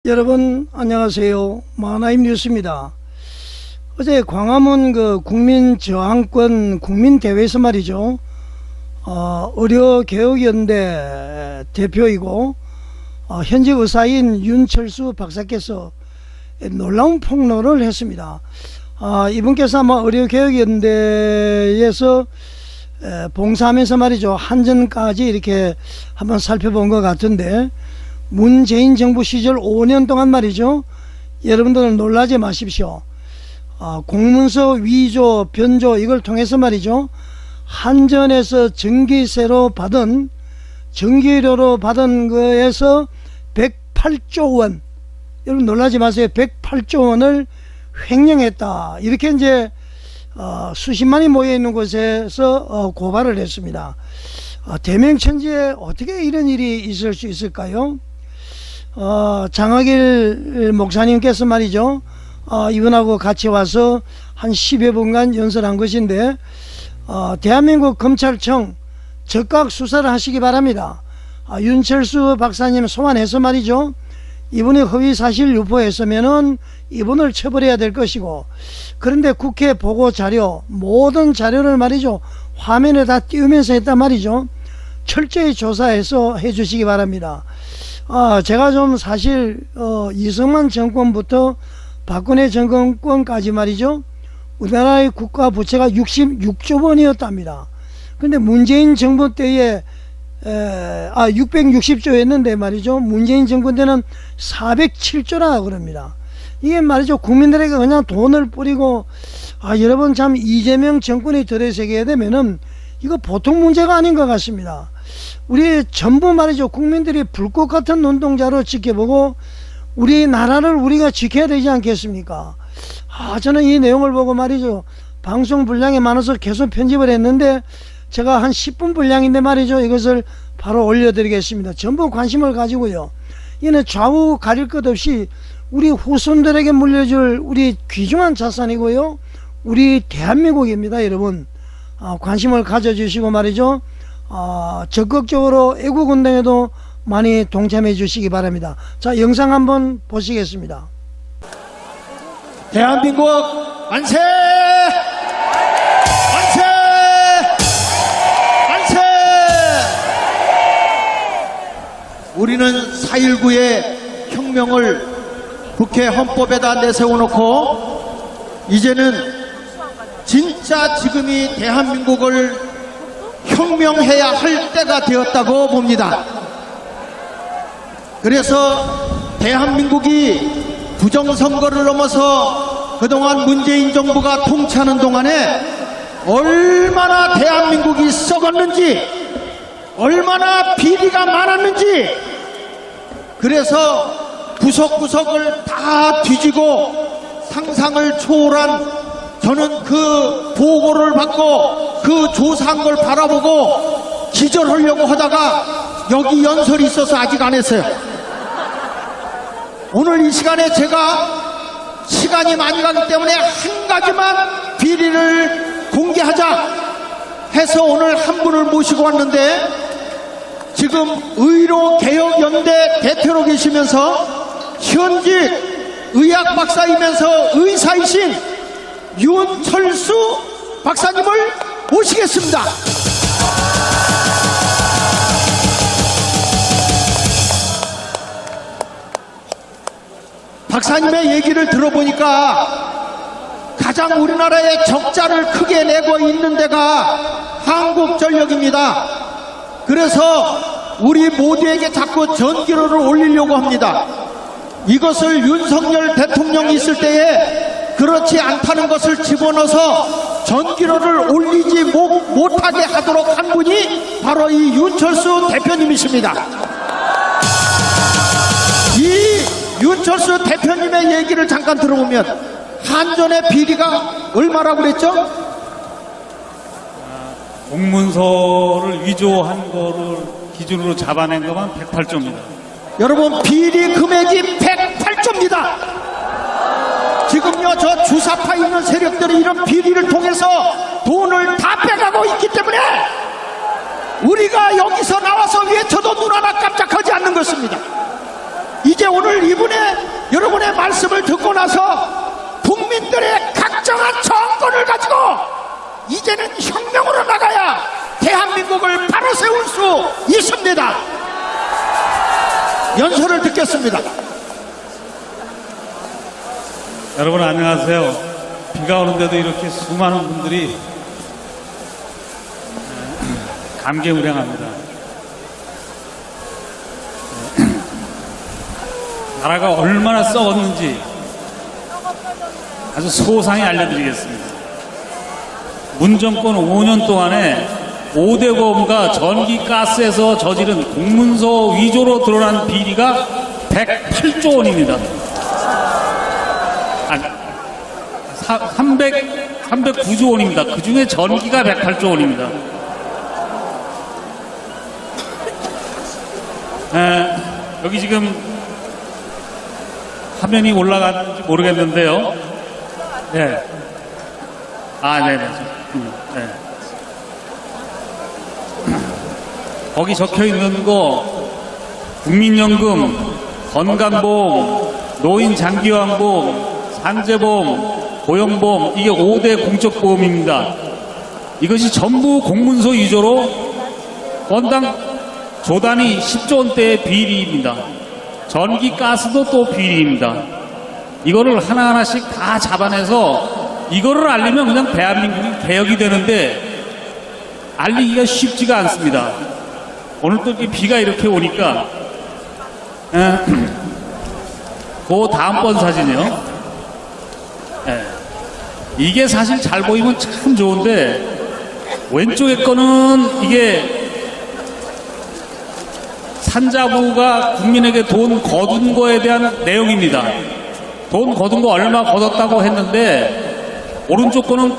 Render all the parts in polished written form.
여러분 안녕하세요. 마하나임 뉴스입니다. 어제 광화문 국민저항권 국민대회에서 말이죠, 의료개혁연대 대표이고 현직 의사인 윤철수 박사께서 놀라운 폭로를 했습니다. 이분께서 아마 의료개혁연대에서 봉사하면서 말이죠, 한전까지 이렇게 한번 살펴본 것 같은데, 문재인 정부 시절 5년 동안 말이죠, 여러분들은 놀라지 마십시오. 공문서 위조, 변조 이걸 통해서 말이죠, 한전에서 전기료로 받은 거에서 108조 원, 여러분 놀라지 마세요. 108조 원을 횡령했다. 이렇게 이제 수십만이 모여 있는 곳에서 고발을 했습니다. 대명천지에 어떻게 이런 일이 있을 수 있을까요? 장학일 목사님께서 말이죠, 이분하고 같이 와서 한 10여 분간 연설한 것인데, 대한민국 검찰청 적각 수사를 하시기 바랍니다. 윤철수 박사님 소환해서 말이죠, 이분이 허위사실 유포했으면은 이분을 처벌해야 될 것이고, 그런데 국회 보고자료 모든 자료를 말이죠, 화면에 다 띄우면서 했단 말이죠. 철저히 조사해서 해주시기 바랍니다. 제가 좀 사실 이승만 정권부터 박근혜 정권까지 말이죠, 우리나라의 국가 부채가 66조 원이었답니다. 그런데 문재인 정부 때에 660조였는데 말이죠, 문재인 정권 때는 407조라 그럽니다. 이게 말이죠, 국민들에게 그냥 돈을 뿌리고, 여러분 참 이재명 정권이 들어서게 되면은 이거 보통 문제가 아닌 것 같습니다. 우리 전부 말이죠, 국민들이 불꽃 같은 눈동자로 지켜보고 우리나라를 우리가 지켜야 되지 않겠습니까? 저는 이 내용을 보고 말이죠, 방송 분량이 많아서 계속 편집을 했는데, 제가 한 10분 분량인데 말이죠, 이것을 바로 올려드리겠습니다. 전부 관심을 가지고요, 이는 좌우 가릴 것 없이 우리 후손들에게 물려줄 우리 귀중한 자산이고요, 우리 대한민국입니다. 여러분 관심을 가져주시고 말이죠, 적극적으로 애국운동에도 많이 동참해 주시기 바랍니다. 자, 영상 한번 보시겠습니다. 대한민국 만세! 만세! 만세! 우리는 4.19의 혁명을 국회 헌법에다 내세워놓고 이제는 진짜 지금이 대한민국을 혁명해야 할 때가 되었다고 봅니다. 그래서 대한민국이 부정선거를 넘어서 그동안 문재인 정부가 통치하는 동안에 얼마나 대한민국이 썩었는지, 얼마나 비리가 많았는지, 그래서 구석구석을 다 뒤지고 상상을 초월한, 저는 그 보고를 받고 그 조사한 걸 바라보고 기절하려고 하다가 여기 연설이 있어서 아직 안 했어요. 오늘 이 시간에 제가 시간이 많이 가기 때문에 한 가지만 비리를 공개하자 해서 오늘 한 분을 모시고 왔는데, 지금 의료개혁연대 대표로 계시면서 현직 의학 박사이면서 의사이신 윤철수 박사님을 모시겠습니다. 박사님의 얘기를 들어보니까 가장 우리나라의 적자를 크게 내고 있는 데가 한국전력입니다. 그래서 우리 모두에게 자꾸 전기료를 올리려고 합니다. 이것을 윤석열 대통령이 있을 때에 그렇지 않다는 것을 집어넣어서 전기료를 올리지 못하게 하도록 한 분이 바로 이 윤철수 대표님이십니다. 이 윤철수 대표님의 얘기를 잠깐 들어보면 한전의 비리가 얼마라고 그랬죠? 공문서를 위조한 거를 기준으로 잡아낸 것만 108조입니다. 여러분, 비리 금액이 108조입니다. 지금요, 저 주사파 있는 세력들이 이런 비리를 통해서 돈을 다 빼가고 있기 때문에 우리가 여기서 나와서 외쳐도 눈 하나 깜짝하지 않는 것입니다. 이제 오늘 이분의 연설을 듣겠습니다. 여러분 안녕하세요. 비가 오는데도 이렇게 수많은 분들이 감개무량합니다. 나라가 얼마나 썩었는지 아주 소상히 알려드리겠습니다. 문정권 5년 동안에 5대 보험과 전기 가스에서 저지른 공문서 위조로 드러난 비리가 108조 원입니다. 309조 원입니다. 그 중에 전기가 108조 원입니다. 여기 지금 화면이 올라가는지 모르겠는데요. 네. 네네. 네. 거기 적혀 있는 거, 국민연금, 건강보험, 노인장기요양보험, 산재보험, 고용보험, 이게 5대 공적보험입니다. 이것이 전부 공문서 위조로 건당 조단위 10조 원대의 비리입니다. 전기, 가스도 또 비리입니다. 이거를 하나하나씩 다 잡아내서 이거를 알리면 그냥 대한민국이 개혁이 되는데 알리기가 쉽지가 않습니다. 오늘 또 이렇게 비가 이렇게 오니까 그 다음번 사진이요. 이게 사실 잘 보이면 참 좋은데 왼쪽에 거는 이게 산자부가 국민에게 돈 거둔 거에 대한 내용입니다. 돈 거둔 거 얼마 거뒀다고 했는데 오른쪽 거는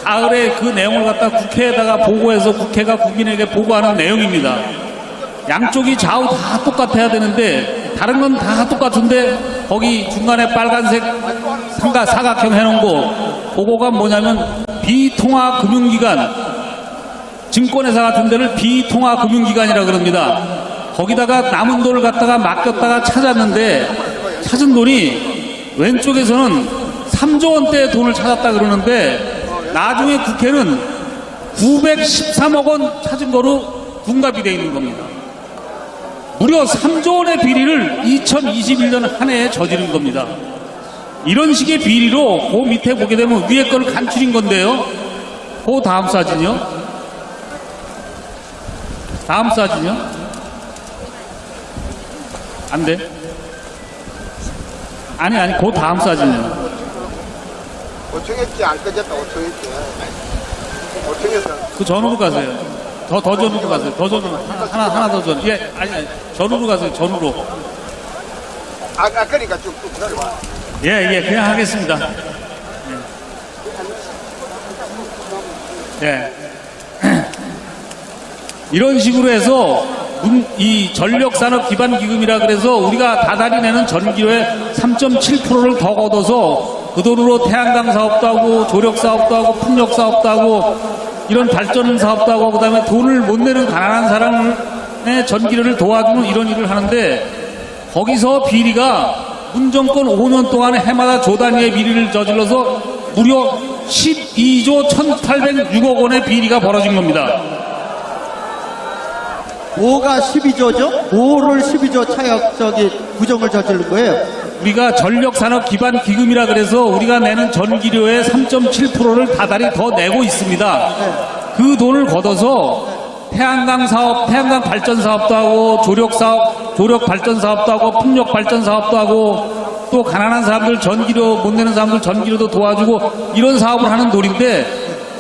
가을에 그 내용을 갖다 국회에다가 보고해서 국회가 국민에게 보고하는 내용입니다. 양쪽이 좌우 다 똑같아야 되는데 다른 건 다 똑같은데 거기 중간에 빨간색 사각형 해놓은 거 그거가 뭐냐면 비통화금융기관, 증권회사 같은 데를 비통화금융기관이라 그럽니다. 거기다가 남은 돈을 갖다가 맡겼다가 찾았는데 찾은 돈이 왼쪽에서는 3조 원대의 돈을 찾았다 그러는데 나중에 국회는 913억 원 찾은 거로 둔갑이 되어 있는 겁니다. 무려 3조 원의 비리를 2021년 한 해에 저지른 겁니다. 이런 식의 비리로 그 밑에 보게 되면 위에 거를 간추린 건데요. 그 다음 사진이요. 다음 사진이요. 안 돼. 아니, 그 다음 사진이요. 5층했지 안 꺼졌다 5층했지 5층에서 그 전으로 가세요. 더 전으로 가세요. 더 전으로. 하나 더 전. 예, 아니, 전으로 가세요. 전으로. 그러니까 쭉쭉 내려와. 예, 그냥 하겠습니다. 예. 이런 식으로 해서 이 전력산업기반기금이라 그래서 우리가 다달이 내는 전기료의 3.7%를 더 걷어서 그 돈으로 태양광 사업도 하고 조력 사업도 하고 풍력 사업도 하고 이런 발전 사업도 하고 그다음에 돈을 못 내는 가난한 사람의 전기료를 도와주는 이런 일을 하는데 거기서 비리가 문정권 5년 동안에 해마다 조단위의 비리를 저질러서 무려 12조 1,806억 원의 비리가 벌어진 겁니다. 뭐가 12조죠? 뭐를 12조 차역 부정을 저지른 거예요? 우리가 전력산업기반기금이라 그래서 우리가 내는 전기료의 3.7%를 다달이 더 내고 있습니다. 그 돈을 걷어서 태양광 사업, 태양광 발전 사업도 하고 조력 사업, 조력 발전 사업도 하고 풍력 발전 사업도 하고 또 가난한 사람들 전기료 못 내는 사람들 전기료도 도와주고 이런 사업을 하는 돈인데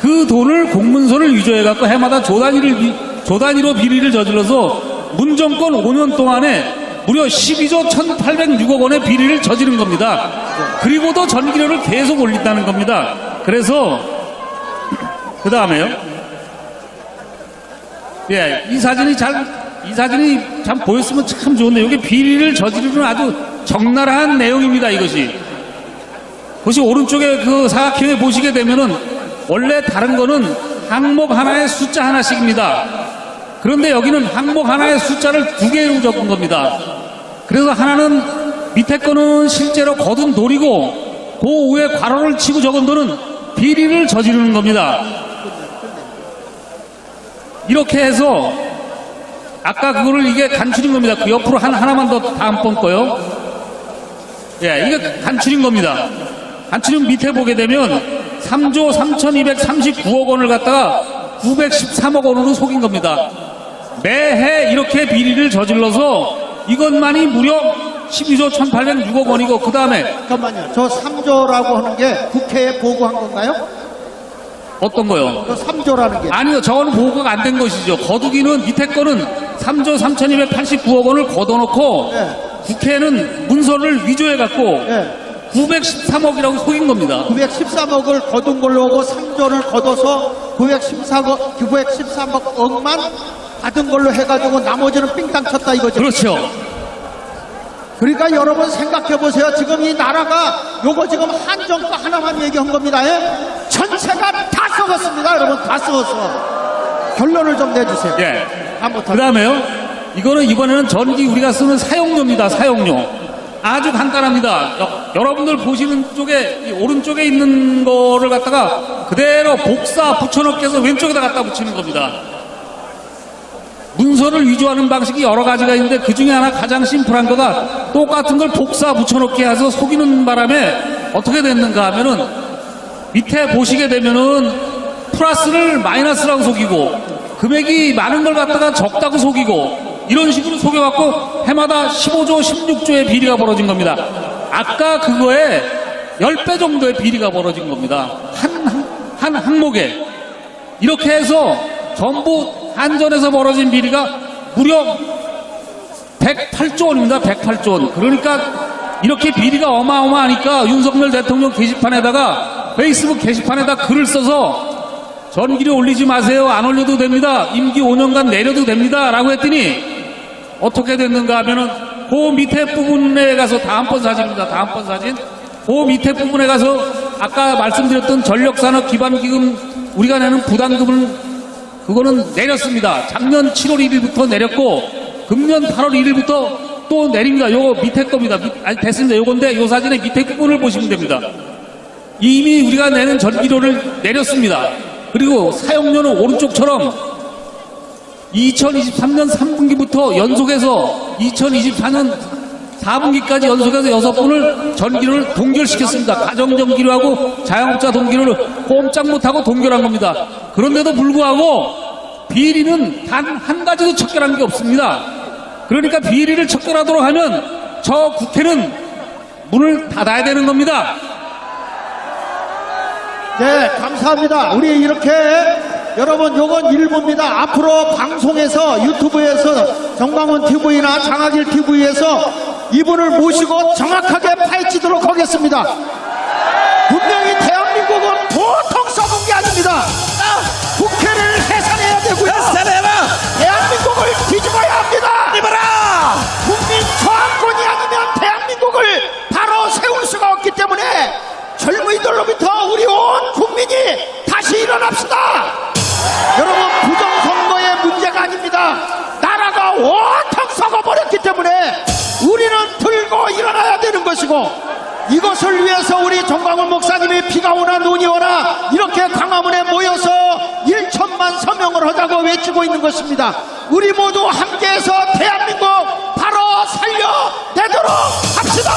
그 돈을 공문서를 위조해 갖고 해마다 조단위로 비리를 저질러서 문정권 5년 동안에 무려 12조 1,806억 원의 비리를 저지른 겁니다. 그리고도 전기료를 계속 올린다는 겁니다. 그래서 그 다음에요. 예, 이 사진이 참 보였으면 참 좋은데 이게 비리를 저지르는 아주 적나라한 내용입니다. 이것이 오른쪽에 그 사각형에 보시게 되면은 원래 다른 거는 항목 하나에 숫자 하나씩입니다. 그런데 여기는 항목 하나에 숫자를 2개로 적은 겁니다. 그래서 하나는 밑에 거는 실제로 거둔 돈이고 그 위에 괄호를 치고 적은 돈은 비리를 저지르는 겁니다. 이렇게 해서 아까 그거를 이게 간추린 겁니다. 그 옆으로 하나만 더 다음번 거요. 예, 이게 간추린 겁니다. 간추린 밑에 보게 되면 3조 3,239억 원을 갖다가 913억 원으로 속인 겁니다. 매해 이렇게 비리를 저질러서 이것만이 무려 12조 1,806억 원이고 그 다음에 잠깐만요. 저 3조라고 하는 게 국회에 보고한 건가요? 어떤 거요? 저 3조라는 게. 아니요, 저거는 보고가 안 된 것이죠. 거두기는 밑에 거는 3조 3,289억 원을 걷어놓고 네. 국회는 문서를 위조해갖고 예. 913억이라고 속인 겁니다. 913억을 거둔 걸로 오고 3조를 걷어서 913억만 받은 걸로 해가지고 나머지는 삥땅 쳤다 이거죠. 그렇죠. 그러니까 여러분 생각해 보세요. 지금 이 나라가 요거 지금 한정가 하나만 얘기한 겁니다. 예? 전체가 다 썩었습니다. 여러분 다 썩었어. 결론을 좀 내주세요. 예. 다음부터. 그 다음에요. 이거는 이번에는 전기 우리가 쓰는 사용료입니다. 사용료. 아주 간단합니다. 여러분들 보시는 쪽에 이 오른쪽에 있는 거를 갖다가 그대로 복사 붙여넣기 해서 왼쪽에다 갖다 붙이는 겁니다. 문서를 위조하는 방식이 여러 가지가 있는데 그 중에 하나 가장 심플한 거가 똑같은 걸 복사 붙여넣기 해서 속이는 바람에 어떻게 됐는가 하면은 밑에 보시게 되면은 플러스를 마이너스라고 속이고 금액이 많은 걸 갖다가 적다고 속이고 이런 식으로 속여갖고 해마다 15조 16조의 비리가 벌어진 겁니다. 아까 그거에 10배 정도의 비리가 벌어진 겁니다. 한 항목에 이렇게 해서 전부 한전에서 벌어진 비리가 무려 108조 원입니다. 108조 원. 그러니까 이렇게 비리가 어마어마하니까 윤석열 대통령 게시판에다가 페이스북 게시판에다 글을 써서 전기료 올리지 마세요. 안 올려도 됩니다. 임기 5년간 내려도 됩니다. 라고 했더니 어떻게 됐는가 하면은 그 밑에 부분에 가서 다음번 사진입니다. 다음번 사진. 그 밑에 부분에 가서 아까 말씀드렸던 전력산업기반기금 우리가 내는 부담금을 그거는 내렸습니다. 작년 7월 1일부터 내렸고 금년 8월 1일부터 또 내립니다. 요거 밑에 겁니다. 아니 됐습니다. 요건데 요 사진의 밑에 부분을 보시면 됩니다. 이미 우리가 내는 전기료를 내렸습니다. 그리고 사용료는 오른쪽처럼 2023년 3분기부터 연속해서 2024년 4분기까지 연속해서 6번을 전기료를 동결시켰습니다. 가정전기료하고 자영업자 동기료를 꼼짝 못하고 동결한 겁니다. 그런데도 불구하고 비리는 단 한 가지도 척결한 게 없습니다. 그러니까 비리를 척결하도록 하면 저 국회는 문을 닫아야 되는 겁니다. 네, 감사합니다. 우리 이렇게 여러분 요건 일부입니다. 앞으로 방송에서 유튜브에서 정광훈 TV나 장학일 TV에서 이분을 모시고 정확하게 파헤치도록 하겠습니다. 분명히 대한민국은 보통 써본 게 아닙니다. 국회를 해산해야 되고요. 대한민국을 뒤집어야 합니다. 뒤집어라! 국민 저항권이 아니면 대한민국을 바로 세울 수가 없기 때문에 젊은이들로부터 우리 온 국민이 다시 일어납시다. 여러분 부정선거의 문제가 아닙니다. 나라가 온통 썩어버렸기 때문에 우리는 들고 일어나야 되는 것이고 이것을 위해서 우리 정광훈 목사님이 비가 오나 눈이 오나 이렇게 광화문에 모여서 1천만 서명을 하자고 외치고 있는 것입니다. 우리 모두 함께해서 대한민국 바로 살려내도록 합시다.